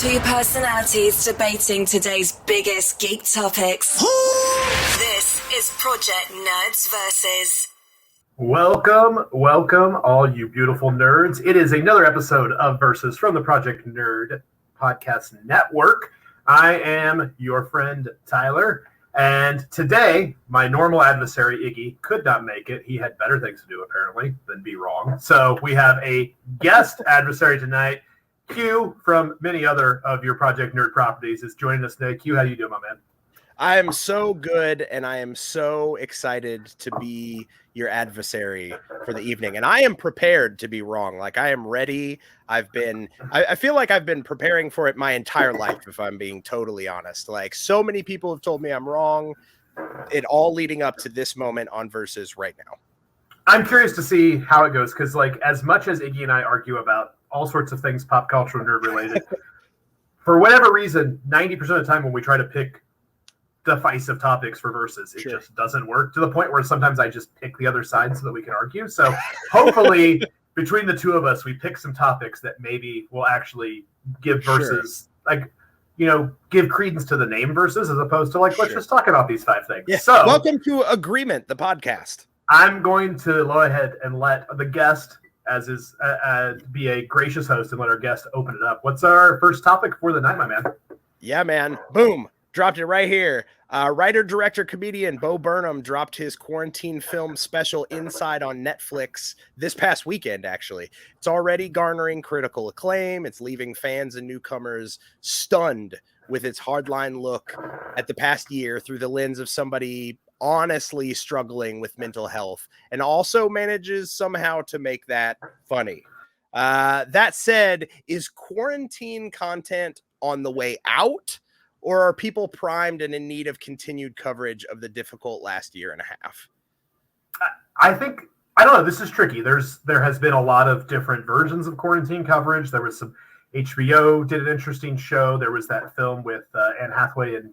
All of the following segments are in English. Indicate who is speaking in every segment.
Speaker 1: Two personalities debating today's biggest geek topics. This is Project Nerds Versus.
Speaker 2: Welcome, all you beautiful nerds. It is another episode of Versus from the Project Nerd Podcast Network. I am your friend, Tyler, and today, my normal adversary, Iggy, could not make it. He had better things to do, apparently, than be wrong. So we have a guest adversary tonight. Q, from many other of your Project Nerd properties, is joining us today. Q, how you doing, my man?
Speaker 3: I am so good, and I am so excited to be your adversary for the evening. And I am prepared to be wrong. Like, I am ready. I feel like I've been preparing for it my entire life, if I'm being totally honest. Like, so many people have told me I'm wrong. It all leading up to this moment on Versus right now. I'm
Speaker 2: curious to see how it goes, because, like, as much as Iggy and I argue about all sorts of things pop culture and nerd related, for whatever reason, 90% of the time when we try to pick divisive topics for Versus, it just doesn't work, to the point where sometimes I just pick the other side so that we can argue. So hopefully between the two of us, we pick some topics that maybe will actually give Versus, like, you know, give credence to the name Versus, as opposed to, like, let's just talk about these 5 things.
Speaker 3: Yeah.
Speaker 2: So
Speaker 3: welcome to Agreement, the podcast.
Speaker 2: I'm going to go ahead and let the guest, as is, be a gracious host and let our guest open it up. What's our first topic for the night, my man?
Speaker 3: Yeah, man. Boom. Dropped it right here. Writer, director, comedian Bo Burnham dropped his quarantine film special Inside on Netflix this past weekend, actually. It's already garnering critical acclaim. It's leaving fans and newcomers stunned with its hardline look at the past year through the lens of somebody honestly struggling with mental health, and also manages somehow to make that funny. That said, is quarantine content on the way out? Or are people primed and in need of continued coverage of the difficult last year and a half?
Speaker 2: I think, I don't know, this is tricky. There has been a lot of different versions of quarantine coverage. There was some, HBO did an interesting show. There was that film with Anne Hathaway and,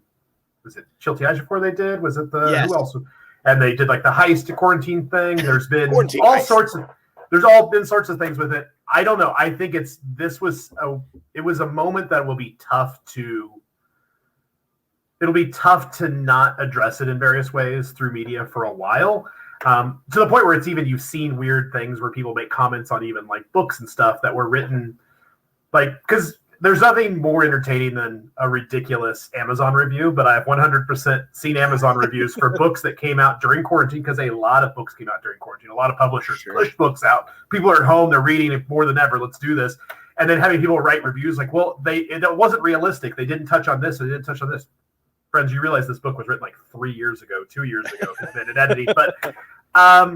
Speaker 2: was it Chilty Ejiofor they did? Was it the,
Speaker 3: yes.
Speaker 2: Who else? And they did like the heist quarantine thing. There's been there's all been sorts of things with it. I don't know. I think it was a moment that will be tough to, it'll be tough to not address it in various ways through media for a while, to the point where it's even, you've seen weird things where people make comments on even like books and stuff that were written, like, because there's nothing more entertaining than a ridiculous Amazon review, but I've 100% seen Amazon reviews for books that came out during quarantine, because a lot of books came out during quarantine. A lot of publishers pushed books out. People are at home, they're reading it more than ever. Let's do this. And then having people write reviews like, well, it wasn't realistic. They didn't touch on this, or they didn't touch on this. Friends, you realize this book was written like 3 years ago, 2 years ago, it's been in editing. But I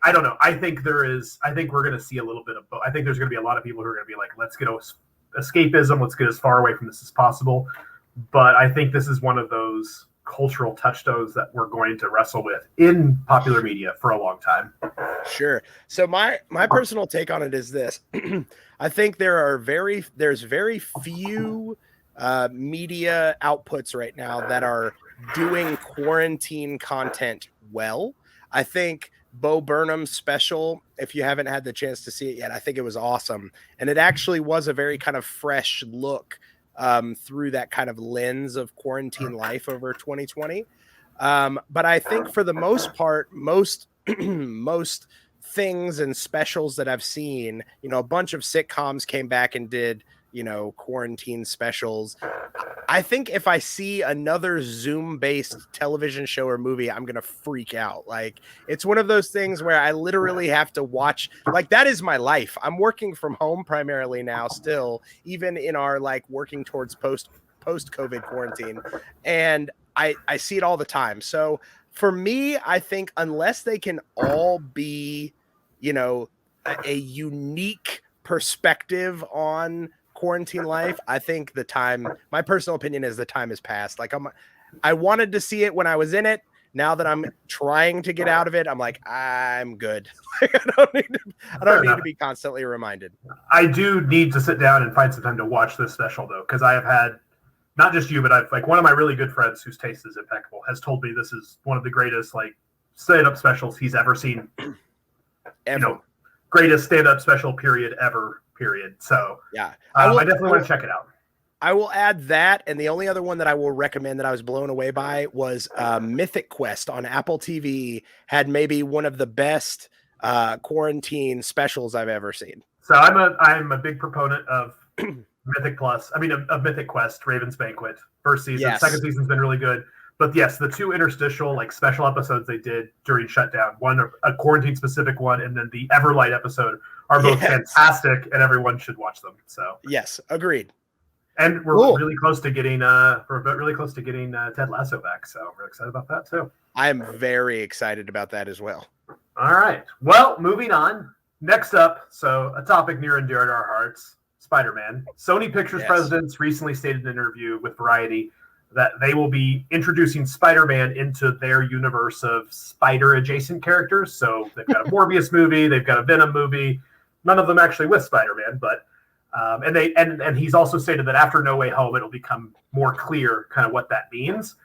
Speaker 2: don't know. I think we're going to see a little bit of both. I think there's going to be a lot of people who are going to be like, let's get escapism, let's get as far away from this as possible. But I think this is one of those cultural touchstones that we're going to wrestle with in popular media for a long time.
Speaker 3: Sure. So my personal take on it is this. I think there's very few media outputs right now that are doing quarantine content well. I think Bo Burnham's special, if you haven't had the chance to see it yet, I think it was awesome. And it actually was a very kind of fresh look through that kind of lens of quarantine life over 2020. But I think for the most part, most things and specials that I've seen, you know, a bunch of sitcoms came back and did, you know, quarantine specials. I think if I see another Zoom-based television show or movie, I'm going to freak out. Like, it's one of those things where I literally have to watch, like, that is my life. I'm working from home primarily now still, even in our, like, working towards post-COVID quarantine. And I see it all the time. So for me, I think unless they can all be, you know, a unique perspective on quarantine life, I think my personal opinion is the time has passed. Like, I wanted to see it when I was in it. Now that I'm trying to get out of it, I'm like, I'm good. I don't need to be constantly reminded.
Speaker 2: I do need to sit down and find some time to watch this special, though, because I have had, not just you, but I've, like, one of my really good friends whose taste is impeccable has told me this is one of the greatest, like, stand-up specials he's ever seen. You know, greatest stand-up special period ever. Period. So
Speaker 3: yeah,
Speaker 2: I definitely want to check it out.
Speaker 3: I will add that, and the only other one that I will recommend that I was blown away by was Mythic Quest on Apple TV. Had maybe one of the best quarantine specials I've ever seen.
Speaker 2: So I'm a big proponent of Mythic Plus. I mean, of Mythic Quest, Raven's Banquet. First season,
Speaker 3: Yes.
Speaker 2: Second season's been really good. But yes, the 2 interstitial special episodes they did during shutdown, one a quarantine specific one, and then the Everlight episode are both fantastic, and everyone should watch them. So
Speaker 3: yes, agreed.
Speaker 2: And we're really close to getting Ted Lasso back, so we're excited about that too.
Speaker 3: I am very excited about that as well.
Speaker 2: All right. Well, moving on. Next up, so a topic near and dear to our hearts, Spider-Man. Sony Pictures presidents recently stated in an interview with Variety that they will be introducing Spider-Man into their universe of spider-adjacent characters. So they've got a Morbius movie, they've got a Venom movie, none of them actually with Spider-Man, but and he's also stated that after No Way Home, it'll become more clear kind of what that means.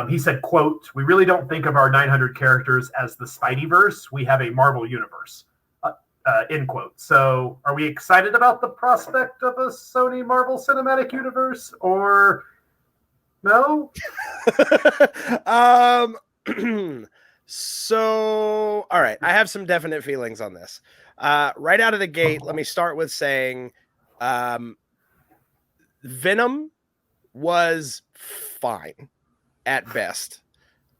Speaker 2: He said, quote, "We really don't think of our 900 characters as the Spideyverse. We have a Marvel universe." End quote. So are we excited about the prospect of a Sony Marvel Cinematic Universe or no?
Speaker 3: So, all right. I have some definite feelings on this. Right out of the gate, let me start with saying Venom was fine at best.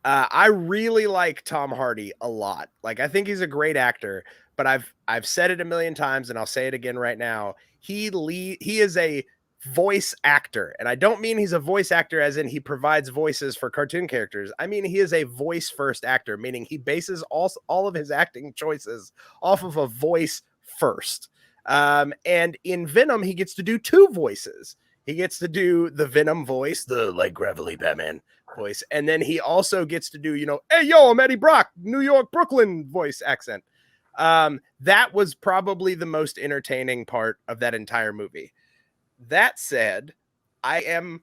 Speaker 3: I really like Tom Hardy a lot. Like, I think he's a great actor, but I've said it a million times and I'll say it again right now. He is a voice actor, and I don't mean he's a voice actor as in he provides voices for cartoon characters. I mean he is a voice first actor, meaning he bases all of his acting choices off of a voice first. And in Venom, he gets to do 2 voices. He gets to do the Venom voice, the like gravelly Batman voice, and then he also gets to do, hey yo, I'm Eddie Brock, New York, Brooklyn voice accent. That was probably the most entertaining part of that entire movie. That said, I am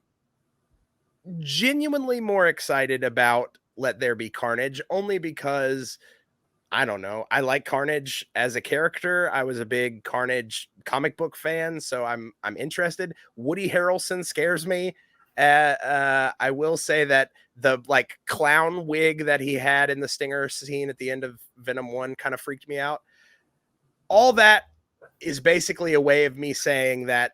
Speaker 3: genuinely more excited about Let There Be Carnage, only because, I don't know, I like Carnage as a character. I was a big Carnage comic book fan, so I'm interested. Woody Harrelson scares me. I will say that the like clown wig that he had in the Stinger scene at the end of Venom 1 kind of freaked me out. All that is basically a way of me saying that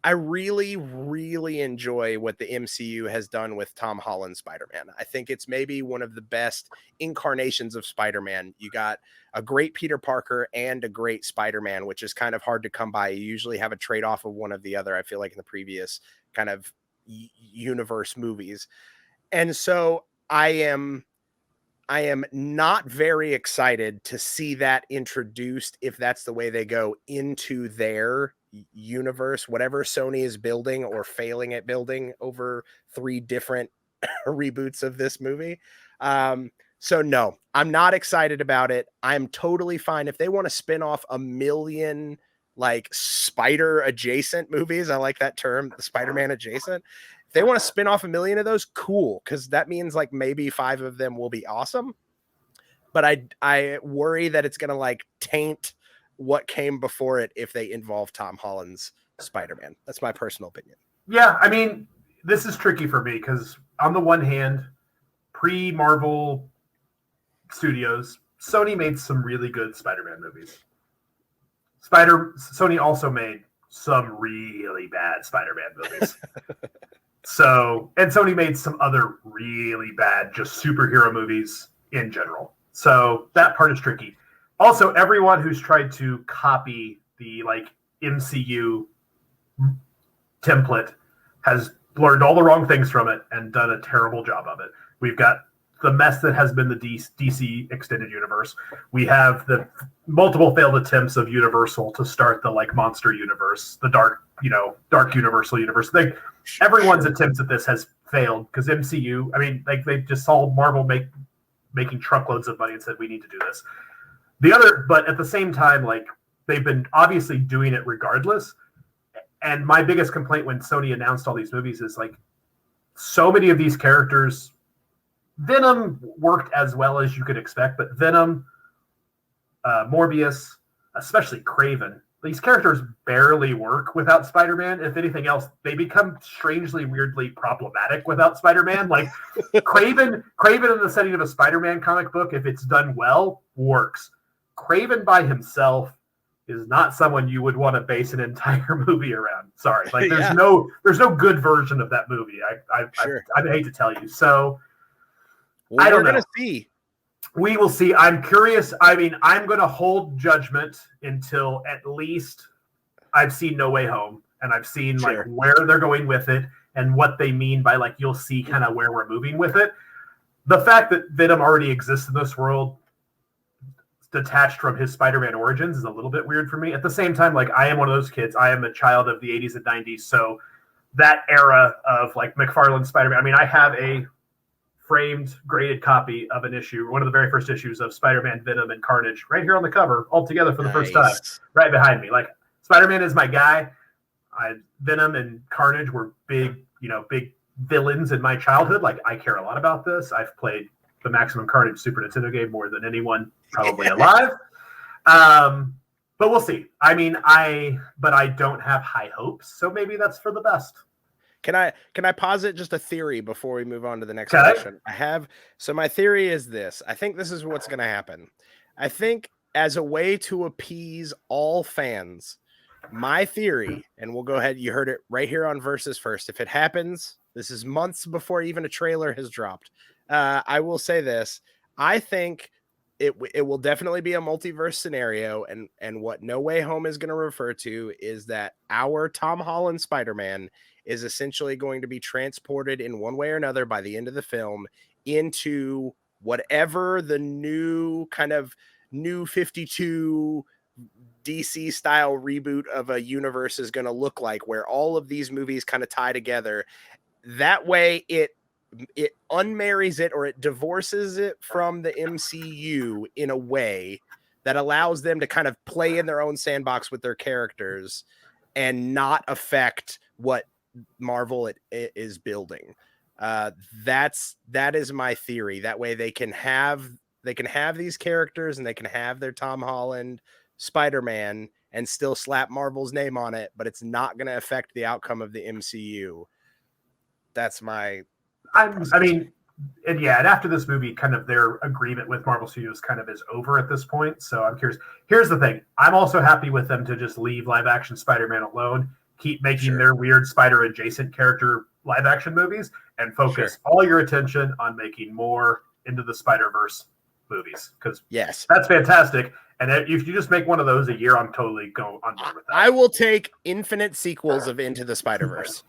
Speaker 3: I really, really enjoy what the MCU has done with Tom Holland's Spider-Man. I think it's maybe one of the best incarnations of Spider-Man. You got a great Peter Parker and a great Spider-Man, which is kind of hard to come by. You usually have a trade-off of one of the other, I feel like, in the previous kind of universe movies. And so I am not very excited to see that introduced, if that's the way they go, into their universe, whatever Sony is building or failing at building over 3 different reboots of this movie. So no, I'm not excited about it. I'm totally fine if they want to spin off a million like spider adjacent movies. I like that term, the Spider-Man adjacent. If they want to spin off a million of those, cool, because that means like maybe 5 of them will be awesome. But I worry that it's gonna like taint what came before it if they involve Tom Holland's Spider-Man. That's my personal opinion.
Speaker 2: Yeah, I mean, this is tricky for me because on the one hand, pre-Marvel Studios, Sony made some really good Spider-Man movies. Sony also made some really bad Spider-Man movies. And Sony made some other really bad just superhero movies in general. So that part is tricky. Also, everyone who's tried to copy the like MCU template has learned all the wrong things from it and done a terrible job of it. We've got the mess that has been the DC extended universe. We have the multiple failed attempts of Universal to start the like monster universe, the dark Universal universe. Everyone's attempts at this has failed because MCU, I mean, like they just saw Marvel making truckloads of money and said, we need to do this. But at the same time, like they've been obviously doing it regardless. And my biggest complaint when Sony announced all these movies is like so many of these characters, Venom worked as well as you could expect, but Venom, Morbius, especially Kraven, these characters barely work without Spider-Man. If anything else, they become strangely, weirdly problematic without Spider-Man. Like Kraven in the setting of a Spider-Man comic book, if it's done well, works. Kraven by himself is not someone you would want to base an entire movie around. Sorry, like there's no good version of that movie. I hate to tell you. So I don't know. We're gonna see. We will see. I'm curious. I mean, I'm going to hold judgment until at least I've seen No Way Home and I've seen like where they're going with it and what they mean by like you'll see kind of where we're moving with it. The fact that Venom already exists in this world, detached from his Spider-Man origins, is a little bit weird for me. At the same time, like I am one of those kids. I am a child of the 80s and 90s, so that era of like McFarlane Spider-Man. I mean, I have a framed, graded copy of an issue, one of the very first issues of Spider-Man, Venom, and Carnage, right here on the cover, all together for the first time, right behind me. Like Spider-Man is my guy. Venom and Carnage were big villains in my childhood. Like I care a lot about this. I've played the Maximum Carnage Super Nintendo game more than anyone probably alive. But we'll see. I mean, I don't have high hopes, so maybe that's for the best.
Speaker 3: Can I posit just a theory before we move on to the next question? So my theory is this. I think this is what's going to happen. I think as a way to appease all fans, my theory, and we'll go ahead, you heard it right here on Versus First. If it happens, this is months before even a trailer has dropped. I will say this. I think it will definitely be a multiverse scenario, and what No Way Home is going to refer to is that our Tom Holland Spider-Man is essentially going to be transported in one way or another by the end of the film into whatever the new 52 DC style reboot of a universe is going to look like, where all of these movies kind of tie together. That way it unmarries it, or it divorces it from the MCU in a way that allows them to kind of play in their own sandbox with their characters and not affect what Marvel is building. That is my theory. That way they can have these characters and they can have their Tom Holland Spider-Man and still slap Marvel's name on it, but it's not going to affect the outcome of the MCU. That's my
Speaker 2: and after this movie, kind of their agreement with Marvel Studios kind of is over at this point. So I'm curious. Here's the thing. I'm also happy with them to just leave live action Spider-Man alone, keep making their weird spider adjacent character live action movies, and focus all your attention on making more Into the Spider-Verse movies. Because that's fantastic. And if you just make one of those a year, I'm totally on board with that.
Speaker 3: I will take infinite sequels of Into the Spider-Verse.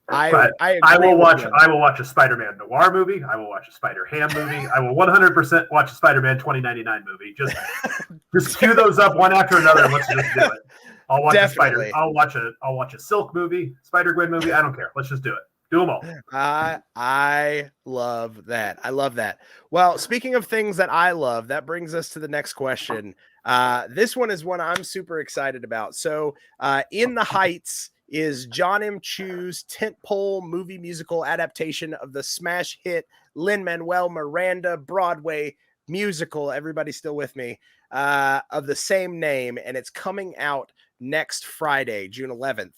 Speaker 3: I
Speaker 2: will watch a Spider-Man noir movie. I will watch a Spider-Ham movie. I will 100% watch a Spider-Man 2099 movie. Just cue those up one after another and let's just do it. I'll watch I'll watch a Silk movie, Spider-Gwen movie. I don't care. Let's just do it. Do them all.
Speaker 3: I love that. I love that. Well, speaking of things that I love, that brings us to the next question. This one is one I'm super excited about. So, In the Heights is John M. Chu's tentpole movie musical adaptation of the smash hit Lin-Manuel Miranda Broadway musical. Everybody still with me? Of the same name, and it's coming out next Friday, June 11th.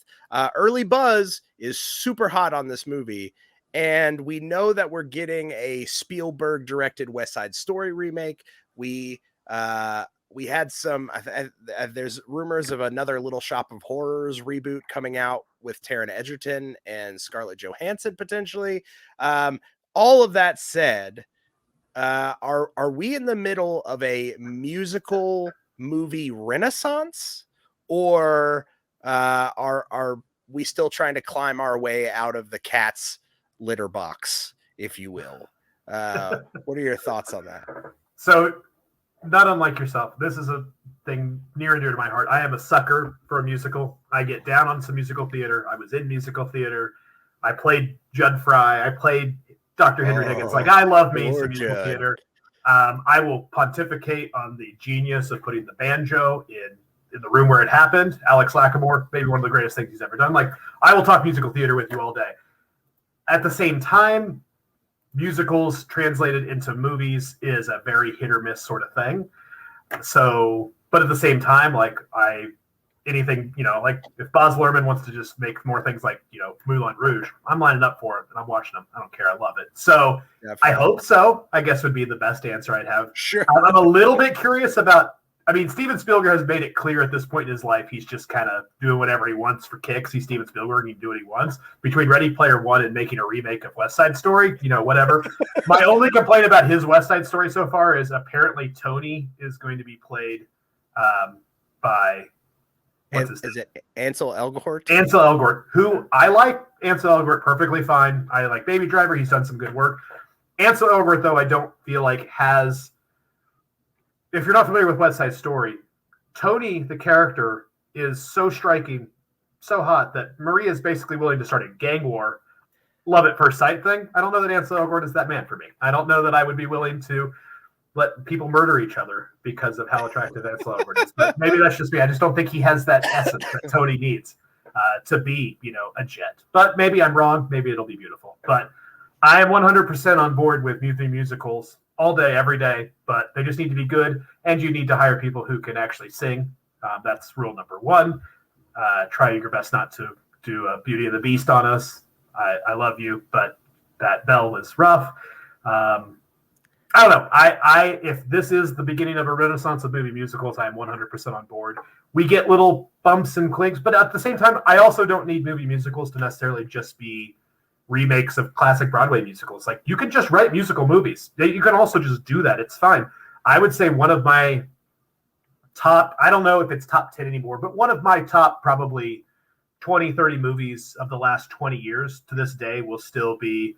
Speaker 3: Early buzz is super hot on this movie, and we know that we're getting a Spielberg directed West Side Story remake. We had some, there's rumors of another Little Shop of Horrors reboot coming out with Taron Egerton and Scarlett Johansson potentially. All of that said, are we in the middle of a musical movie renaissance, or are we still trying to climb our way out of the cat's litter box, if you will? What are your thoughts on that?
Speaker 2: So, not unlike yourself, this is a thing near and dear to my heart. I am a sucker for a musical. I get down on some musical theater. I was in musical theater. I played Judd Fry. I played Dr. Henry Higgins. Like, I love me some musical theater. I will pontificate on the genius of putting the banjo in the room where it happened. Alex Lacamoire, maybe one of the greatest things he's ever done. Like, I will talk musical theater with you all day. At the same time, musicals translated into movies is a very hit or miss sort of thing. So, but at the same time, like, I anything, like if Baz Luhrmann wants to just make more things like, Moulin Rouge, I'm lining up for it and I'm watching them. I don't care. I love it. So I hope so, I guess would be the best answer I'd have.
Speaker 3: Sure.
Speaker 2: I'm a little bit curious about, Steven Spielberg has made it clear at this point in his life, he's just kind of doing whatever he wants for kicks. He's Steven Spielberg. He can do what he wants. Between Ready Player One and making a remake of West Side Story, whatever. My only complaint about his West Side Story so far is apparently Tony is going to be played by,
Speaker 3: is it Ansel Elgort?
Speaker 2: Ansel Elgort, who I like. Ansel Elgort perfectly fine. I like Baby Driver. He's done some good work. Ansel Elgort, though, I don't feel like has... If you're not familiar with West Side Story, Tony, the character, is so striking, so hot, that Maria is basically willing to start a gang war, love at first sight thing. I don't know that Ansel Elgort is that man for me. I don't know that I would be willing to let people murder each other because of how attractive Ansel Elgort is. But maybe that's just me. I just don't think he has that essence that Tony needs to be, a jet. But maybe I'm wrong. Maybe it'll be beautiful. But I am 100% on board with musicals all day, every day, but they just need to be good, and you need to hire people who can actually sing. That's rule number one. Try your best not to do Beauty and the Beast on us. I love you, but that bell was rough. I don't know. If this is the beginning of a renaissance of movie musicals, I am 100% on board. We get little bumps and clinks, but at the same time, I also don't need movie musicals to necessarily just be remakes of classic Broadway musicals. Like, you can just write musical movies. You can also just do that. It's fine. I would say one of my top, I don't know if it's top 10 anymore, but one of my top probably 20, 30 movies of the last 20 years to this day will still be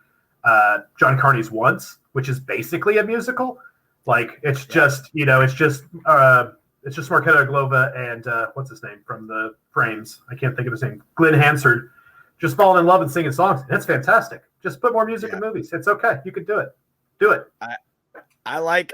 Speaker 2: John Carney's Once, which is basically a musical. Like, it's just, it's just Markéta Glova and what's his name from the Frames? I can't think of his name. Glenn Hansard. Just falling in love and singing songs. It's fantastic. Just put more music in movies. It's okay. You could do it. Do it.
Speaker 3: I like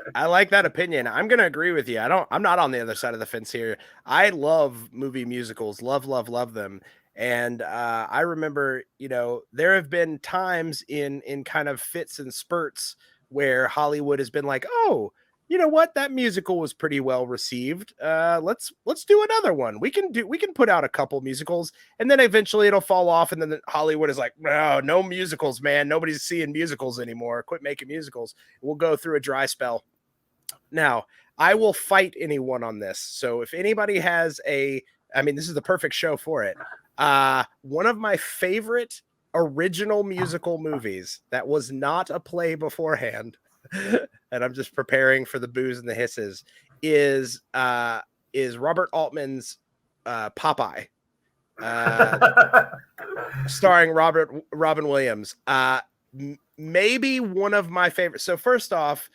Speaker 3: that opinion. I'm going to agree with you. I'm not on the other side of the fence here. I love movie musicals. Love them. And I remember, there have been times in kind of fits and spurts where Hollywood has been like, oh, you know what? That musical was pretty well received. Let's do another one. We can put out a couple musicals, and then eventually it'll fall off. And then Hollywood is like, no musicals, man. Nobody's seeing musicals anymore. Quit making musicals. We'll go through a dry spell. Now, I will fight anyone on this. So if anybody has this is the perfect show for it. One of my favorite original musical movies that was not a play beforehand, and I'm just preparing for the boos and the hisses, is Robert Altman's Popeye, starring Robin Williams. Maybe one of my favorites. So first off,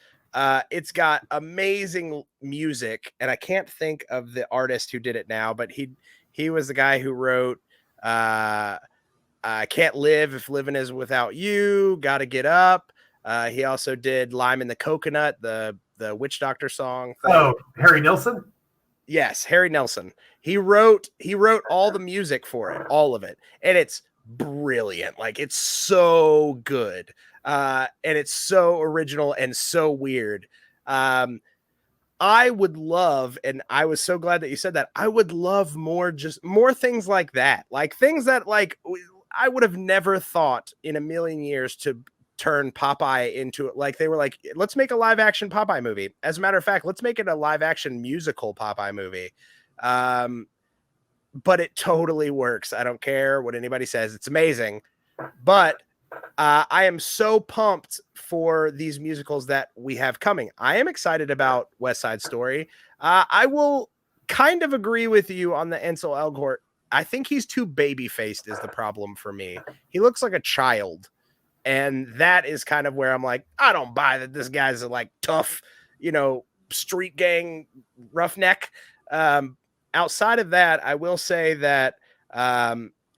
Speaker 3: it's got amazing music, and I can't think of the artist who did it now, but he was the guy who wrote I Can't Live If Living Is Without You, Gotta Get Up. He also did Lime in the Coconut, the witch doctor song thing.
Speaker 2: Oh, Harry Nilsson?
Speaker 3: Yes, Harry Nilsson. He wrote all the music for it, all of it. And it's brilliant. Like, it's so good. And it's so original and so weird. I would love, and I was so glad that you said that, I would love more things like that. Like, things that, like, I would have never thought in a million years to turn Popeye into it. Like, they were like, let's make a live action Popeye movie. As a matter of fact, let's make it a live action musical Popeye movie. But it totally works. I don't care what anybody says. It's amazing. But I am so pumped for these musicals that we have coming. I am excited about West Side Story. I will kind of agree with you on the Ansel Elgort. I think he's too baby-faced is the problem for me. He looks like a child. And that is kind of where I'm like, I don't buy that this guy's a like tough, street gang roughneck. Outside of that, I will say that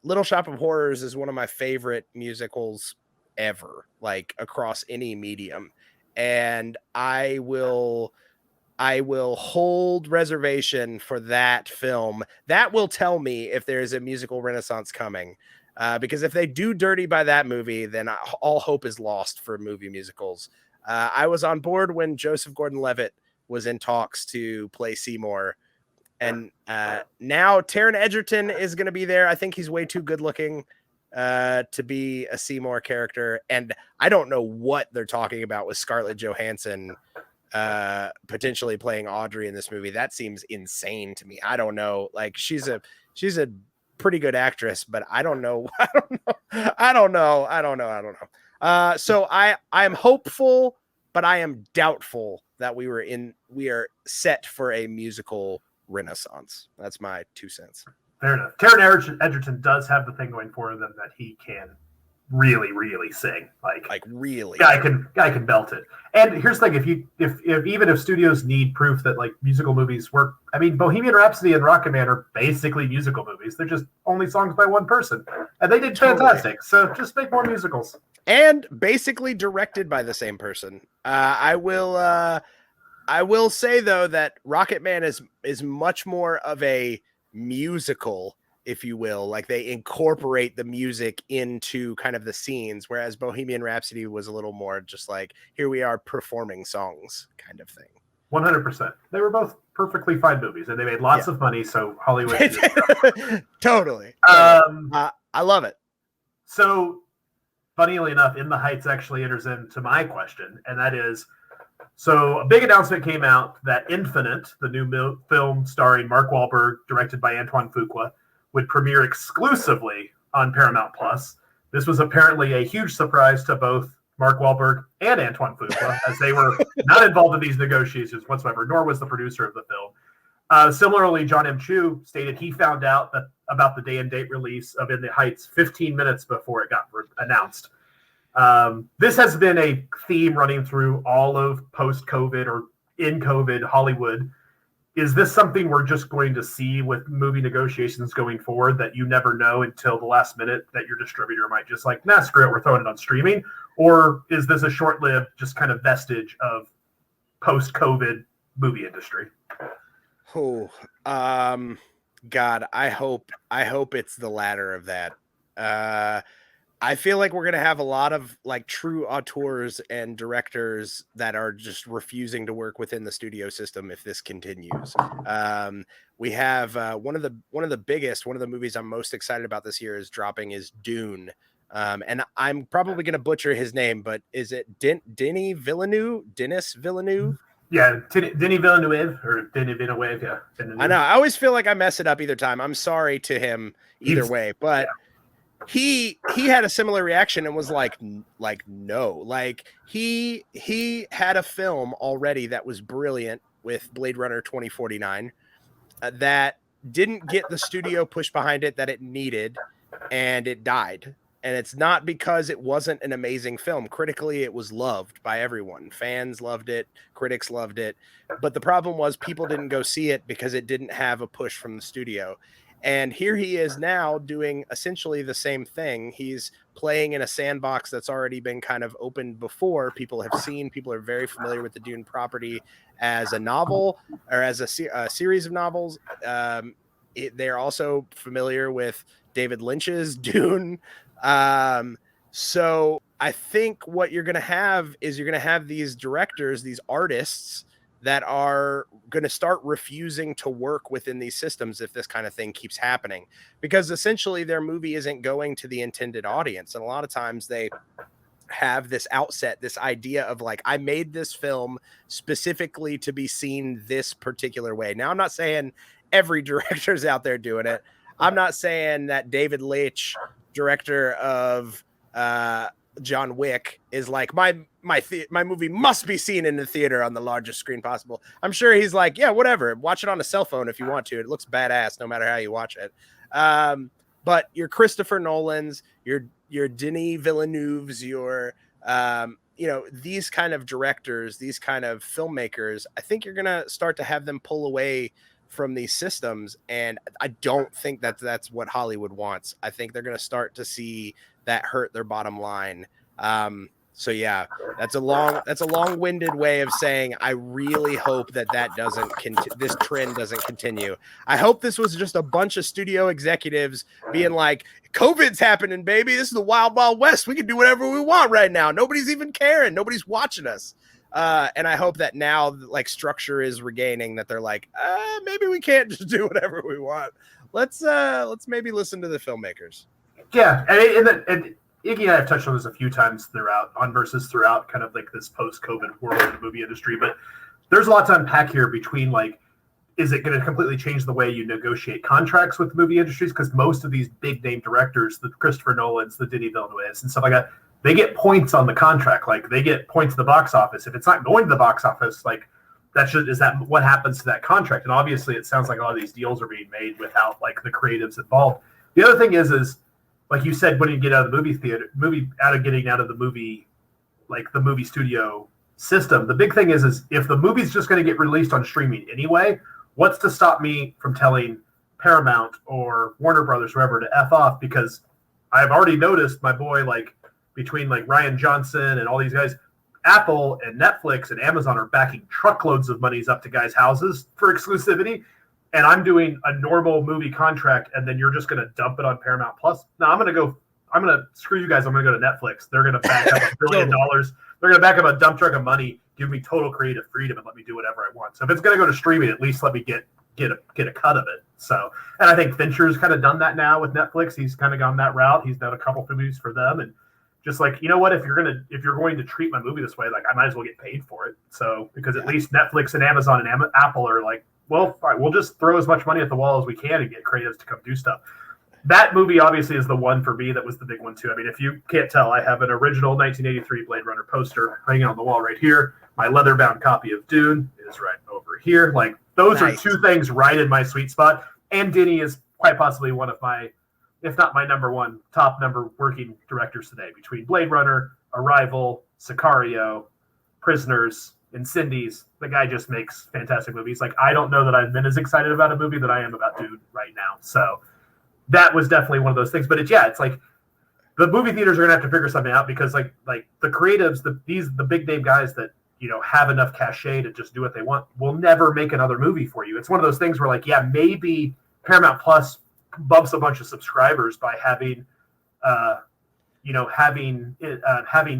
Speaker 3: Little Shop of Horrors is one of my favorite musicals ever, like across any medium. And I will hold reservation for that film. That will tell me if there's a musical renaissance coming. Because if they do dirty by that movie, then all hope is lost for movie musicals. I was on board when Joseph Gordon-Levitt was in talks to play Seymour. And now Taron Egerton is going to be there. I think he's way too good looking to be a Seymour character. And I don't know what they're talking about with Scarlett Johansson potentially playing Audrey in this movie. That seems insane to me. I don't know. Like she's a pretty good actress, but I don't know. I don't know. So I am hopeful, but I am doubtful that we are set for a musical renaissance. That's my 2 cents.
Speaker 2: Fair enough. Taron Egerton does have the thing going for them that he can really, really sing. Like
Speaker 3: really.
Speaker 2: Guy can belt it. And here's the thing: if even if studios need proof that like musical movies work, I mean, Bohemian Rhapsody and Rocketman are basically musical movies. They're just only songs by one person, and they did fantastic. So just make more musicals.
Speaker 3: And basically directed by the same person. I will say though that Rocketman is much more of a musical, if you will. Like they incorporate the music into kind of the scenes, whereas Bohemian Rhapsody was a little more just like, here we are performing songs kind of thing.
Speaker 2: 100%. They were both perfectly fine movies, and they made lots of money. So Hollywood,
Speaker 3: totally. I love it.
Speaker 2: So, funnily enough, In the Heights actually enters into my question, and that is, so a big announcement came out that Infinite, the new film starring Mark Wahlberg, directed by Antoine Fuqua, would premiere exclusively on Paramount Plus. This was apparently a huge surprise to both Mark Wahlberg and Antoine Fuqua, as they were not involved in these negotiations whatsoever, nor was the producer of the film. Similarly, John M. Chu stated he found out about the day and date release of In the Heights 15 minutes before it got announced. This has been a theme running through all of post-COVID or in COVID Hollywood. Is this something we're just going to see with movie negotiations going forward, that you never know until the last minute that your distributor might just like, nah, screw it, we're throwing it on streaming? Or is this a short-lived just kind of vestige of post-COVID movie industry?
Speaker 3: Oh, God, I hope it's the latter of that. I feel like we're going to have a lot of like true auteurs and directors that are just refusing to work within the studio system if this continues. We have one of the movies I'm most excited about this year is dropping is Dune. And I'm probably going to butcher his name, but is it Denis Villeneuve?
Speaker 2: Yeah, Denis Villeneuve or Denis Villeneuve. Yeah,
Speaker 3: I know. I always feel like I mess it up either time. I'm sorry to him either way, but he had a similar reaction and was like no. Like he had a film already that was brilliant with Blade Runner 2049 that didn't get the studio push behind it that it needed, and it died. And it's not because it wasn't an amazing film. Critically, it was loved by everyone. Fans loved it. Critics loved it. But the problem was people didn't go see it because it didn't have a push from the studio. And here he is now doing essentially the same thing. He's playing in a sandbox that's already been kind of opened before. People have seen, people are very familiar with the Dune property as a novel or as a series of novels. They're also familiar with David Lynch's Dune. So I think what you're going to have is you're going to have these directors, these artists that are going to start refusing to work within these systems if this kind of thing keeps happening, because essentially their movie isn't going to the intended audience. And a lot of times they have this outset, this idea of like, I made this film specifically to be seen this particular way. Now, I'm not saying every director's out there doing it. I'm not saying that David Leitch, director of John Wick, is like my movie must be seen in the theater on the largest screen possible. I'm sure he's like, yeah, whatever, watch it on a cell phone if you want to. It looks badass no matter how you watch it. But your Christopher Nolans, your Denis Villeneuve's, your these kind of directors, these kind of filmmakers, I think you're gonna start to have them pull away from these systems, and I don't think that's what Hollywood wants. I think they're going to start to see that hurt their bottom line. So yeah, that's a long-winded way of saying I really hope that this trend doesn't continue. I hope this was just a bunch of studio executives being like, COVID's happening, baby. This is the wild, wild west. We can do whatever we want right now. Nobody's even caring. Nobody's watching us. And I hope that now like structure is regaining, that they're like, maybe we can't just do whatever we want. Let's maybe listen to the filmmakers.
Speaker 2: Yeah, and Iggy and I have touched on this a few times throughout kind of like this post-COVID world in the movie industry, but there's a lot to unpack here between like, is it going to completely change the way you negotiate contracts with movie industries? Because most of these big name directors, the Christopher Nolans, the Denis Villeneuve's and stuff like that, they get points on the contract. Like they get points at the box office. If it's not going to the box office, like is that what happens to that contract? And obviously it sounds like a lot of these deals are being made without like the creatives involved. The other thing is like you said, when you get out of the getting out of the movie, like the movie studio system, the big thing is if the movie's just going to get released on streaming anyway, what's to stop me from telling Paramount or Warner Brothers, whoever, to F off? Because I've already noticed my boy, like between like Ryan Johnson and all these guys, Apple and Netflix and Amazon are backing truckloads of monies up to guys' houses for exclusivity. And I'm doing a normal movie contract, and then you're just going to dump it on Paramount Plus. No, I'm going to screw you guys. I'm going to go to Netflix. They're going to back up $1 billion. They're going to back up a dump truck of money, give me total creative freedom, and let me do whatever I want. So if it's going to go to streaming, at least let me get a cut of it. So, and I think Fincher's kind of done that now with Netflix. He's kind of gone that route. He's done a couple of movies for them, and just like, you know what, if you're going to treat my movie this way, like I might as well get paid for it. So because at least Netflix and Amazon and Apple are like, well, fine, we'll just throw as much money at the wall as we can and get creatives to come do stuff. That movie obviously is the one for me that was the big one too. I mean, if you can't tell, I have an original 1983 Blade Runner poster hanging on the wall right here. My leather-bound copy of Dune is right over here. Like those are two things right in my sweet spot. And Denis is quite possibly one of my, if not my top number working directors today, between Blade Runner, Arrival, Sicario, Prisoners, Incendies. The guy just makes fantastic movies. Like, I don't know that I've been as excited about a movie that I am about Dune right now. So that was definitely one of those things. But it's like the movie theaters are gonna have to figure something out, because like the creatives, the big name guys that, you know, have enough cachet to just do what they want will never make another movie for you. It's one of those things where like, yeah, maybe Paramount Plus bumps a bunch of subscribers by having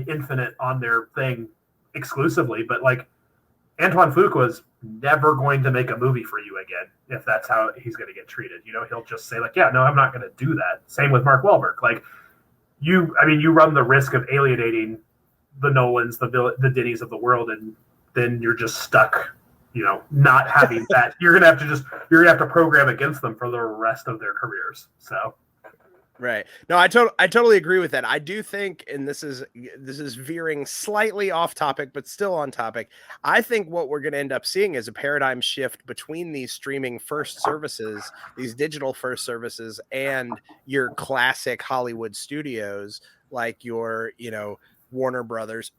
Speaker 2: Infinite on their thing exclusively, but like Antoine Fuqua is never going to make a movie for you again if that's how he's going to get treated. You know, he'll just say like, yeah, no, I'm not going to do that. Same with Mark Wahlberg. Like you run the risk of alienating the Nolans, the Denis of the world, and then you're just stuck, you know, not having that. You're gonna have to program against them for the rest of their careers. So
Speaker 3: right. No, I totally agree with that. I do think, and this is veering slightly off topic, but still on topic. I think what we're going to end up seeing is a paradigm shift between these streaming first services, these digital first services, and your classic Hollywood studios, like your, you know, Warner Brothers,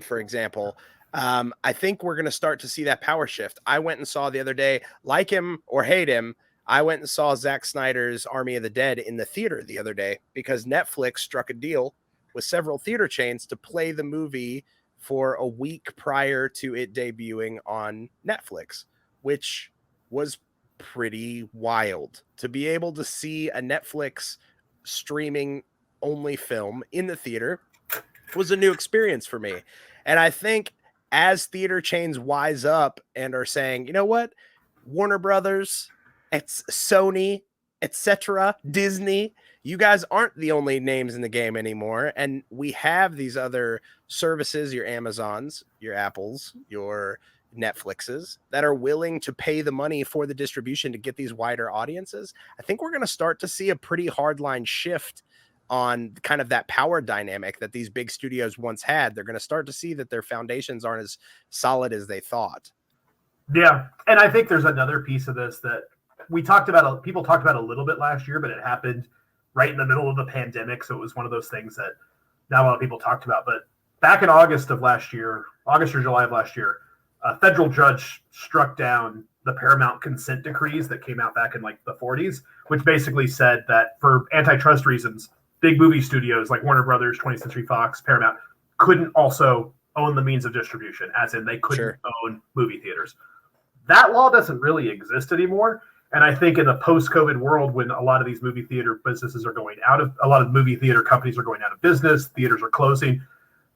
Speaker 3: for example. I think we're going to start to see that power shift. I went and saw the other day, like him or hate him, I went and saw Zack Snyder's Army of the Dead in the theater the other day because Netflix struck a deal with several theater chains to play the movie for a week prior to it debuting on Netflix, which was pretty wild. To be able to see a Netflix streaming only film in the theater was a new experience for me. And I think as theater chains wise up and are saying, you know what, Warner Brothers, it's Sony, etc., Disney, you guys aren't the only names in the game anymore. And we have these other services, your Amazons, your Apples, your Netflixes, that are willing to pay the money for the distribution to get these wider audiences. I think we're going to start to see a pretty hardline shift on kind of that power dynamic that these big studios once had. They're going to start to see that their foundations aren't as solid as they thought.
Speaker 2: Yeah. And I think there's another piece of this that people talked about a little bit last year, but it happened right in the middle of the pandemic. So it was one of those things that not a lot of people talked about. But back in August or July of last year, a federal judge struck down the Paramount consent decrees that came out back in like the 40s, which basically said that for antitrust reasons, big movie studios like Warner Brothers, 20th Century Fox, Paramount couldn't also own the means of distribution, as in they couldn't own movie theaters. That law doesn't really exist anymore. And I think in the post-COVID world, when a lot of these movie theater businesses are going out of, a lot of movie theater companies are going out of business, theaters are closing,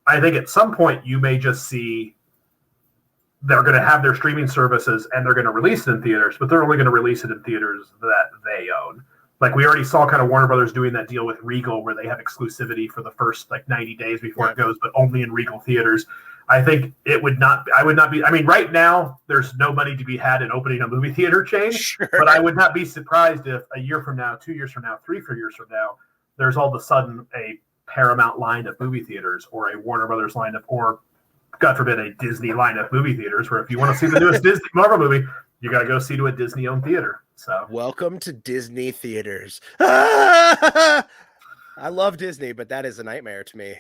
Speaker 2: I think at some point you may just see they're going to have their streaming services and they're going to release it in theaters, but they're only going to release it in theaters that they own. Like we already saw kind of Warner Brothers doing that deal with Regal where they have exclusivity for the first like 90 days before it goes, but only in Regal theaters. I think I would not be, I mean, right now there's no money to be had in opening a movie theater chain, but I would not be surprised if a year from now, 2 years from now, 3 years from now, there's all of a sudden a Paramount line of movie theaters or a Warner Brothers line of, or God forbid, a Disney line of movie theaters where if you want to see the newest Disney Marvel movie, you got to go see to a Disney-owned theater. So,
Speaker 3: welcome to Disney theaters. I love Disney, but that is a nightmare to me.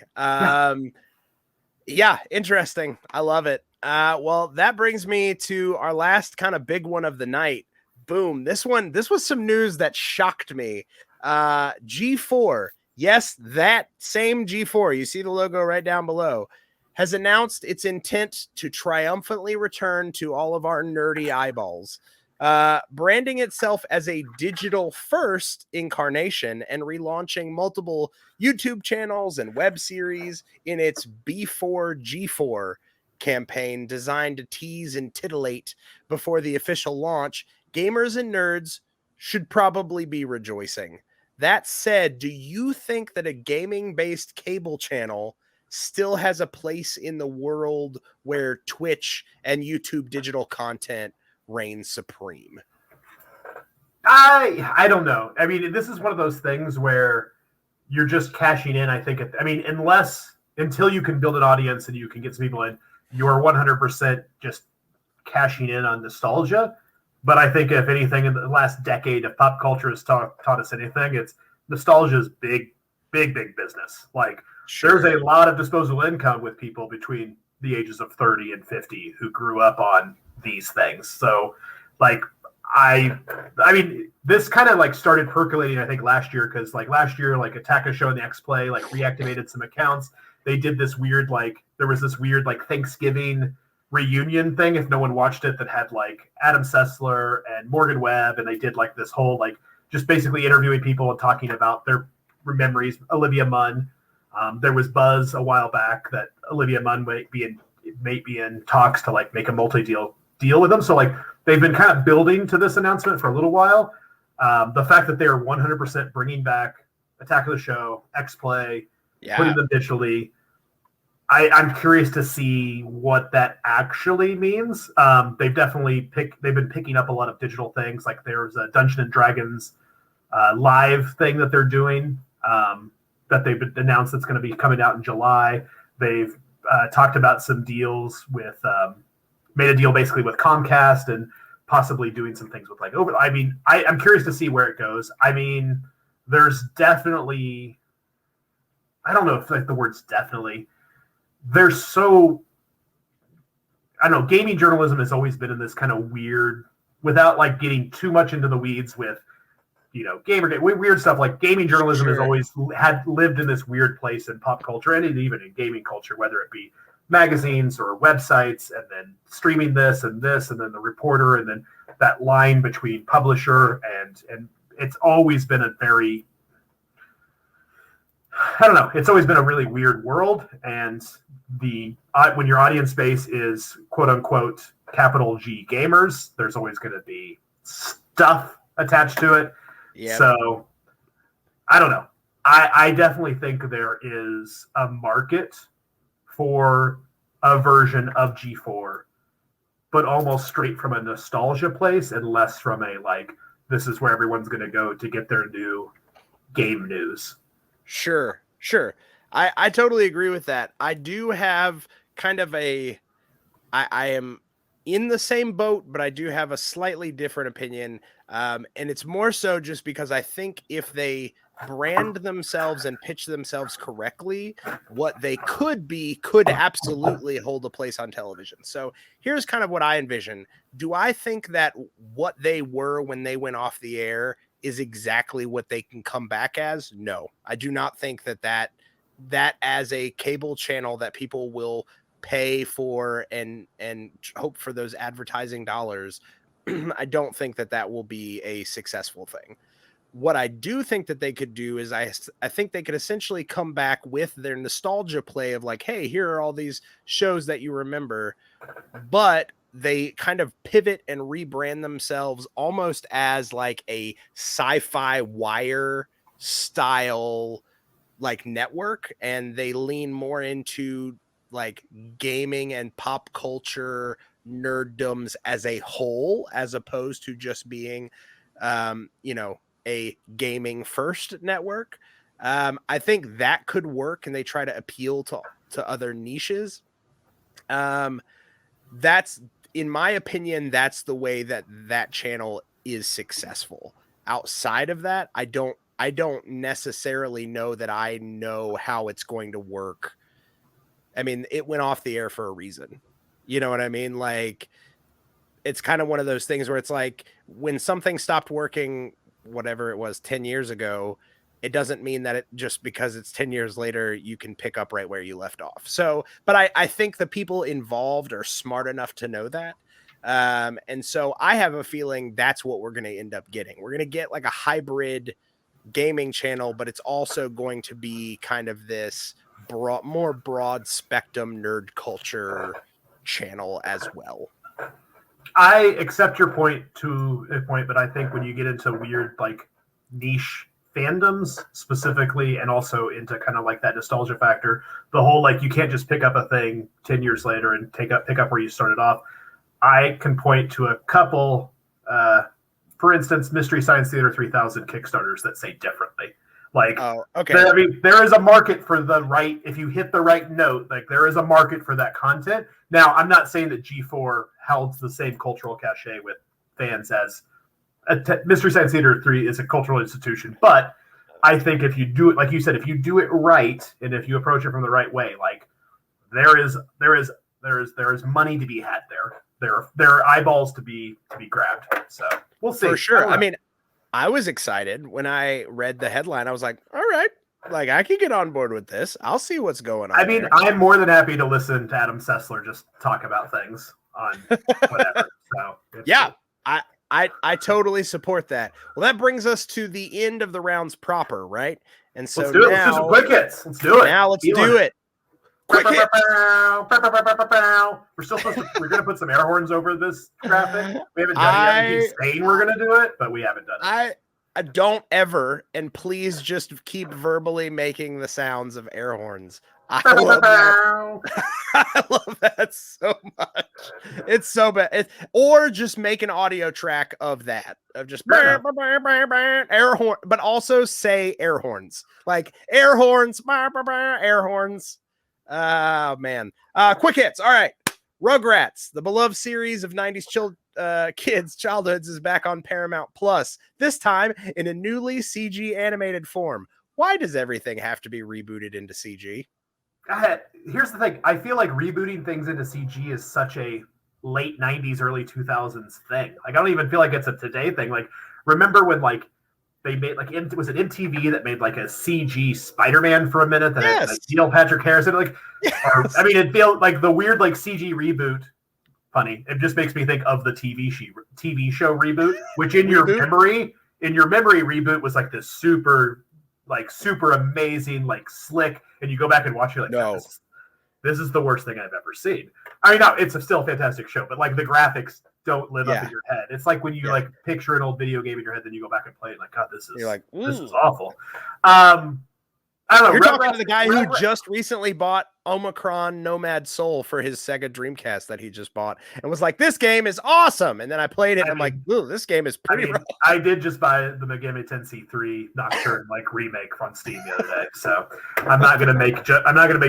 Speaker 3: Yeah, interesting. I love it. Well, that brings me to our last kind of big one of the night. Boom. This was some news that shocked me. G4. Yes, that same G4. You see the logo right down below. Has announced its intent to triumphantly return to all of our nerdy eyeballs, branding itself as a digital-first incarnation and relaunching multiple YouTube channels and web series in its B4G4 campaign designed to tease and titillate before the official launch. Gamers and nerds should probably be rejoicing. That said, do you think that a gaming-based cable channel still has a place in the world where Twitch and YouTube digital content reigns supreme?
Speaker 2: I don't know. I mean, this is one of those things where you're just cashing in. I think, until you can build an audience and you can get some people in, you're 100% just cashing in on nostalgia. But I think if anything in the last decade, if pop culture has taught us anything, it's nostalgia is big business. Like, there's a lot of disposable income with people between the ages of 30 and 50 who grew up on these things. So, like, I mean, this kind of like started percolating, I think, last year, because like last year, like Attack a Show and the X-Play like reactivated some accounts. They did this weird, like, there was this weird like Thanksgiving reunion thing, if no one watched it, that had like Adam Sessler and Morgan Webb, and they did like this whole like just basically interviewing people and talking about their memories. Olivia Munn. There was buzz a while back that Olivia Munn might be in talks to like make a multi-deal deal with them. So like they've been kind of building to this announcement for a little while. The fact that they are 100% bringing back Attack of the Show, X-Play, putting them digitally, I'm curious to see what that actually means. They've been picking up a lot of digital things. Like there's a Dungeons and Dragons live thing that they're doing. That they've announced that's going to be coming out in July. They've talked about some deals with, made a deal basically with Comcast and possibly doing some things with like over. I mean, I'm curious to see where it goes. I mean, there's definitely, I don't know if like the word's definitely, there's so, I don't know, gaming journalism has always been in this kind of weird, without like getting too much into the weeds with, you know, weird stuff. Like gaming journalism has always lived in this weird place in pop culture and even in gaming culture, whether it be magazines or websites, and then streaming this, and then the reporter, and then that line between publisher and it's always been a very, I don't know, it's always been a really weird world. And when your audience base is quote unquote capital G gamers, there's always going to be stuff attached to it. Yep. So I don't know. I definitely think there is a market for a version of G4, but almost straight from a nostalgia place and less from a like, this is where everyone's going to go to get their new game news.
Speaker 3: Sure. I totally agree with that. I do have kind of I am in the same boat, but I do have a slightly different opinion. And it's more so just because I think if they brand themselves and pitch themselves correctly, what they could absolutely hold a place on television. So here's kind of what I envision. Do I think that what they were when they went off the air is exactly what they can come back as? No, I do not think that as a cable channel that people will pay for and hope for those advertising dollars, I don't think that will be a successful thing. what I do think that they could do is I think they could essentially come back with their nostalgia play of like, hey, here are all these shows that you remember, but they kind of pivot and rebrand themselves almost as like a sci-fi wire style like network, and they lean more into like gaming and pop culture nerddoms as a whole, as opposed to just being a gaming first network. I think that could work, and they try to appeal to other niches. That's, in my opinion, that's the way that channel is successful. Outside of that, I don't necessarily know that I know how it's going to work. I mean, it went off the air for a reason. You know what I mean? Like, it's kind of one of those things where it's like when something stopped working, whatever it was 10 years ago, it doesn't mean that it just because it's 10 years later, you can pick up right where you left off. So, but I think the people involved are smart enough to know that. And so I have a feeling that's what we're going to end up getting. We're going to get like a hybrid gaming channel, but it's also going to be kind of this more broad spectrum nerd culture channel as well.
Speaker 2: I accept your point to a point, but I think when you get into weird, like niche fandoms specifically, and also into kind of like that nostalgia factor, the whole, like, you can't just pick up a thing 10 years later and pick up where you started off. I can point to a couple, for instance, Mystery Science Theater 3000 Kickstarters that say differently. Like,
Speaker 3: okay.
Speaker 2: I mean, there is a market for the right, if you hit the right note, like there is a market for that content. Now, I'm not saying that G4 held the same cultural cachet with fans as Mystery Science Theater 3 is a cultural institution, but I think if you do it, like you said, if you do it right, and if you approach it from the right way, like there is money to be had there. There are eyeballs to be grabbed. So we'll see.
Speaker 3: For sure. I mean, I was excited when I read the headline. I was like, all right, like I can get on board with this. I'll see what's going on.
Speaker 2: I mean, I'm more than happy to listen to Adam Sessler just talk about things on whatever. So
Speaker 3: yeah, cool. I totally support that. Well, that brings us to the end of the rounds proper, right? And so
Speaker 2: let's do it. Let's do some quick hits. Let's do it.
Speaker 3: Now let's do it. Quick hit.
Speaker 2: We're still supposed to. We're gonna put some air horns over this graphic. We haven't done it yet. We keep saying we're gonna do it, but we haven't done it.
Speaker 3: I don't ever, and please just keep verbally making the sounds of air horns. I love that. I love that so much. It's so bad. Or just make an audio track of that, of just air horn, but also say air horns, like air horns, air horns. Oh man. Quick hits. All right. Rugrats, the beloved series of 90s kids' childhoods, is back on Paramount Plus, this time in a newly CG animated form. Why does everything have to be rebooted into CG?
Speaker 2: Here's the thing. I feel like rebooting things into CG is such a late 90s, early 2000s thing. Like, I don't even feel like it's a today thing. Like, remember when, like, they made, like, was it MTV that made, like, a CG Spider-Man for a minute? That had, like, Neil Patrick Harris. Like, or, I mean, it feels like the weird, like, CG reboot. Funny. It just makes me think of the TV show reboot, which in your memory reboot was, like, this super amazing, like, slick, and you go back and watch, you're like, no, this is the worst thing I've ever seen. I mean, no, it's still a fantastic show, but like the graphics don't live up in your head. It's like when you like picture an old video game in your head, then you go back and play it, like, God, this is awful. I don't know.
Speaker 3: You're talking to the guy who just recently bought Omicron Nomad Soul for his Sega Dreamcast that he just bought and was like, this game is awesome. And then I played it and I'm like, ooh, this game is pretty rough.
Speaker 2: I did just buy the Megami Tensei 3 Nocturne like remake on Steam the other day. So I'm not gonna make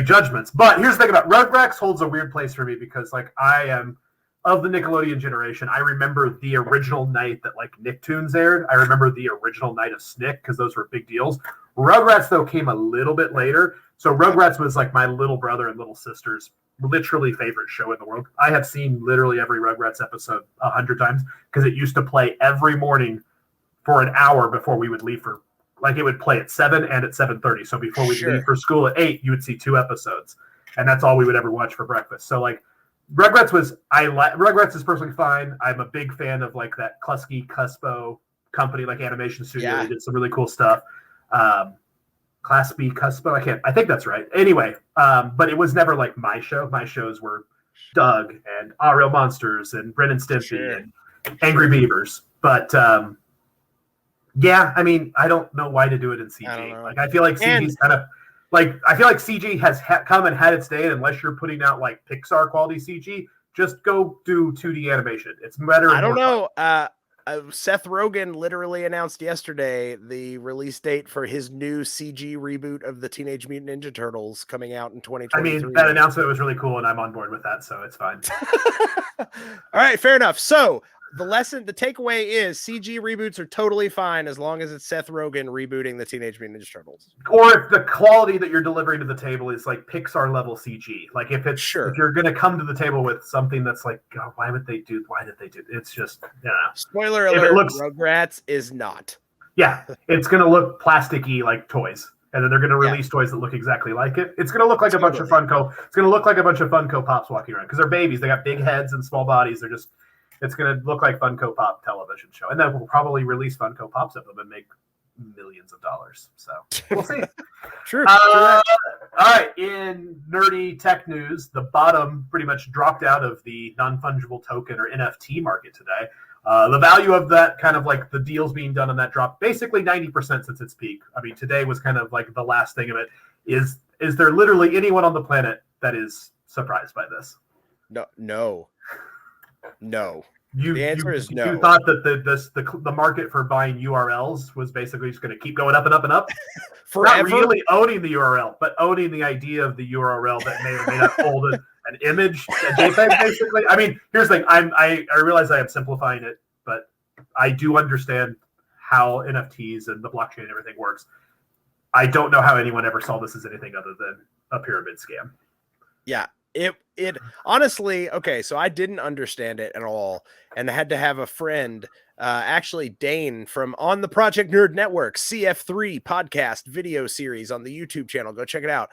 Speaker 2: judgments. But here's the thing about Rugrats holds a weird place for me because like I am of the Nickelodeon generation. I remember the original night that like Nicktoons aired. I remember the original night of Snick because those were big deals. Rugrats, though, came a little bit later. So Rugrats was like my little brother and little sister's literally favorite show in the world. I have seen literally every Rugrats episode 100 times because it used to play every morning for an hour before we would leave for, like, it would play at 7 and at 7:30. So before we leave for school at 8, you would see 2 episodes. And that's all we would ever watch for breakfast. So like Rugrats is perfectly fine. I'm a big fan of like that Klusky Cuspo company, like animation studio. They did some really cool stuff. Class B Cuspo. I think that's right. Anyway, but it was never like my show. My shows were Doug and Real Monsters and Bren and Stimpy and Angry Beavers. But yeah, I mean, I don't know why to do it in CG. Like, I feel like CG's kind of like, I feel like CG has come and had its day. And unless you're putting out like Pixar quality CG, just go do 2D animation. It's better.
Speaker 3: I don't know. Seth Rogen literally announced yesterday the release date for his new CG reboot of the Teenage Mutant Ninja Turtles coming out in 2023.
Speaker 2: I mean, that announcement was really cool, and I'm on board with that, so it's fine.
Speaker 3: All right, fair enough. So the takeaway is CG reboots are totally fine as long as it's Seth Rogen rebooting the Teenage Mutant Ninja Turtles. Or
Speaker 2: if the quality that you're delivering to the table is like Pixar level CG. Like if you're going to come to the table with something that's like, oh, why did they do? It's just,
Speaker 3: Spoiler alert, Rugrats is not.
Speaker 2: Yeah, it's going to look plasticky like toys. And then they're going to release toys that look exactly like it. It's going to look like a bunch of Funko. It's going to look like a bunch of Funko Pops walking around because they're babies. They got big heads and small bodies. It's going to look like Funko Pop television show. And then we'll probably release Funko Pops of them and make millions of dollars. So we'll see.
Speaker 3: True.
Speaker 2: All right. In nerdy tech news, the bottom pretty much dropped out of the non-fungible token or NFT market today. The value of that, kind of like the deals being done on that, dropped basically 90% since its peak. I mean, today was kind of like the last thing of it. Is there literally anyone on the planet that is surprised by this?
Speaker 3: No.
Speaker 2: The
Speaker 3: answer is no.
Speaker 2: You thought that the market for buying URLs was basically just going to keep going up and up and up?
Speaker 3: Forever?
Speaker 2: Not really owning the URL, but owning the idea of the URL that may or may not hold an image, a JPEG, basically. I mean, here's the thing. I realize I am simplifying it, but I do understand how NFTs and the blockchain and everything works. I don't know how anyone ever saw this as anything other than a pyramid scam.
Speaker 3: Yeah. It honestly, okay, so I didn't understand it at all, and I had to have a friend, actually Dane from On the Project Nerd Network, CF3 podcast video series on the YouTube channel. Go check it out.